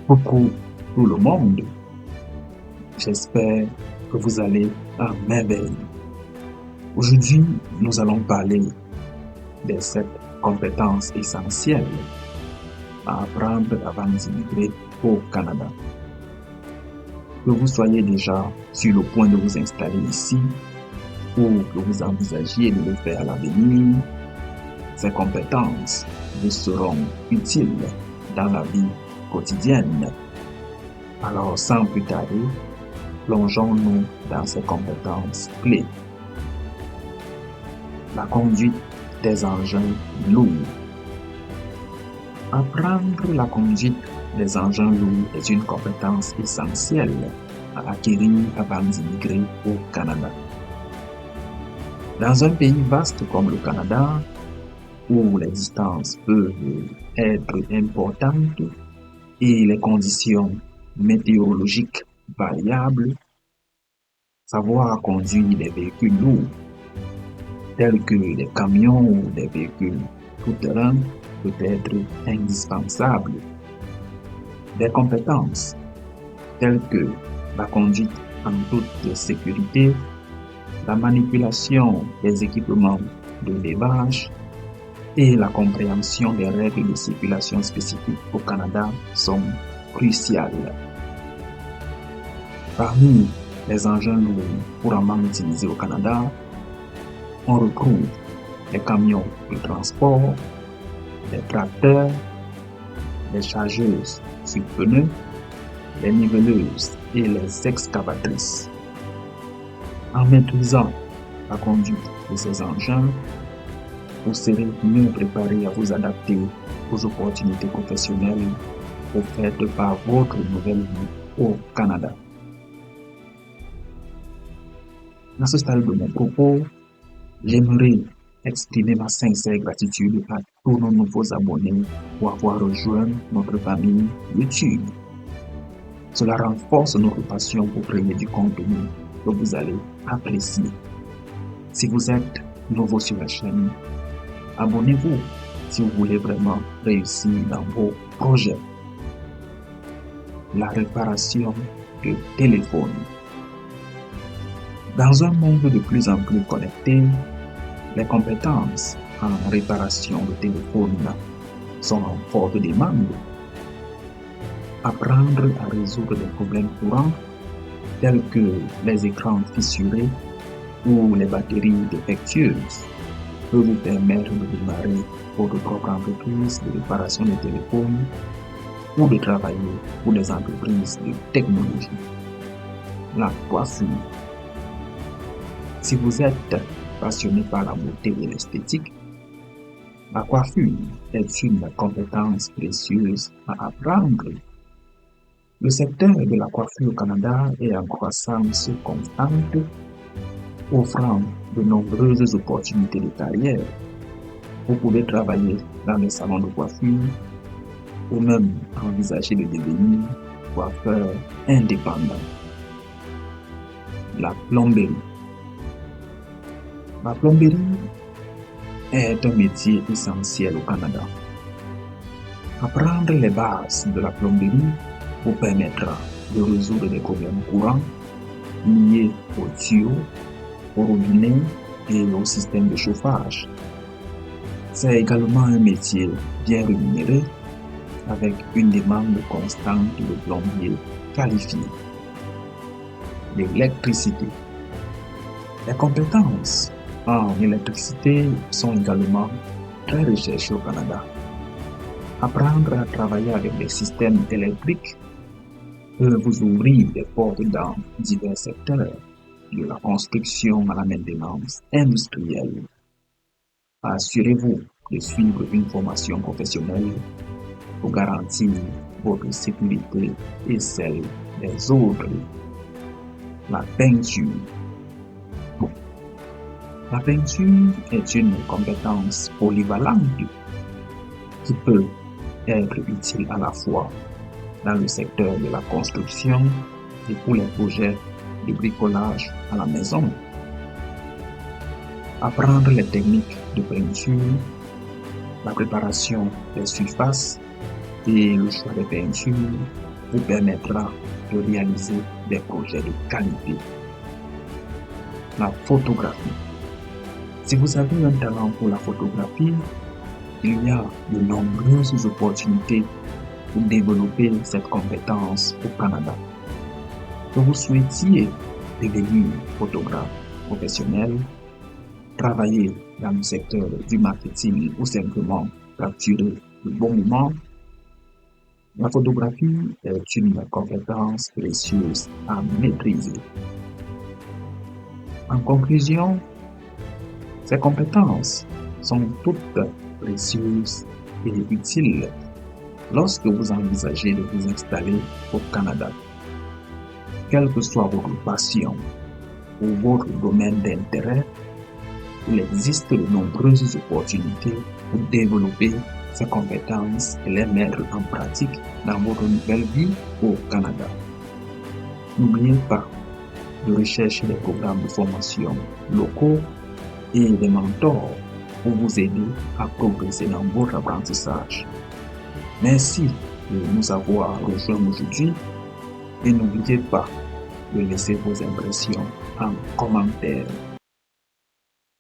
Coucou tout le monde, j'espère que vous allez à merveille. Aujourd'hui, nous allons parler des 7 compétences essentielles à apprendre avant d'immigrer au Canada. Que vous soyez déjà sur le point de vous installer ici ou que vous envisagiez de le faire à l'avenir, ces compétences vous seront utiles dans la vie quotidienne. Alors, sans plus tarder, plongeons-nous dans ces compétences clés. La conduite des engins lourds. Apprendre la conduite des engins lourds est une compétence essentielle à acquérir avant d'immigrer au Canada. Dans un pays vaste comme le Canada, où les distances peuvent être importantes et les conditions météorologiques variables, savoir conduire des véhicules lourds tels que des camions ou des véhicules tout-terrain peut être indispensable. Des compétences telles que la conduite en toute sécurité, la manipulation des équipements de levage et la compréhension des règles de circulation spécifiques au Canada sont cruciales. Parmi les engins lourds couramment utilisés au Canada, on retrouve les camions de transport, les tracteurs, les chargeuses sur pneus, les niveleuses et les excavatrices. En maîtrisant la conduite de ces engins, vous serez mieux préparé à vous adapter aux opportunités professionnelles offertes par votre nouvelle vie au Canada. À ce stade de mon propos, j'aimerais exprimer ma sincère gratitude à tous nos nouveaux abonnés pour avoir rejoint notre famille YouTube. Cela renforce notre passion pour créer du contenu que vous allez apprécier. Si vous êtes nouveau sur la chaîne, abonnez-vous si vous voulez vraiment réussir dans vos projets. La réparation de téléphone. Dans un monde de plus en plus connecté, les compétences en réparation de téléphone sont en forte demande. Apprendre à résoudre des problèmes courants tels que les écrans fissurés ou les batteries défectueuses peut vous permettre de démarrer votre propre entreprise de réparation de téléphone ou de travailler pour des entreprises de technologie. La coiffure. Si vous êtes passionné par la beauté et l'esthétique, la coiffure est une compétence précieuse à apprendre. Le secteur de la coiffure au Canada est en croissance constante, offrant de nombreuses opportunités de carrière. Vous pouvez travailler dans les salons de coiffure ou même envisager de devenir coiffeur indépendant. La plomberie. La plomberie est un métier essentiel au Canada. Apprendre les bases de la plomberie vous permettra de résoudre des problèmes courants liés aux tuyaux, aux robinets et au système de chauffage. C'est également un métier bien rémunéré avec une demande constante de plombiers qualifiés. L'électricité. Les compétences en électricité sont également très recherchées au Canada. Apprendre à travailler avec des systèmes électriques peut vous ouvrir des portes dans divers secteurs, de la construction à la maintenance industrielle. Assurez-vous de suivre une formation professionnelle pour garantir votre sécurité et celle des autres. La peinture. La peinture est une compétence polyvalente qui peut être utile à la fois dans le secteur de la construction et pour les projets de bricolage à la maison. Apprendre les techniques de peinture, la préparation des surfaces et le choix des peintures vous permettra de réaliser des projets de qualité. La photographie. Si vous avez un talent pour la photographie, il y a de nombreuses opportunités pour développer cette compétence au Canada. Que vous souhaitiez devenir photographe professionnel, travailler dans le secteur du marketing ou simplement capturer de bons moments, la photographie est une compétence précieuse à maîtriser. En conclusion, ces compétences sont toutes précieuses et utiles lorsque vous envisagez de vous installer au Canada. Quelle que soit votre passion ou votre domaine d'intérêt, il existe de nombreuses opportunités pour développer ces compétences et les mettre en pratique dans votre nouvelle vie au Canada. N'oubliez pas de rechercher des programmes de formation locaux et des mentors pour vous aider à progresser dans votre apprentissage. Merci de nous avoir rejoints aujourd'hui et n'oubliez pas de laisser vos impressions en commentaire.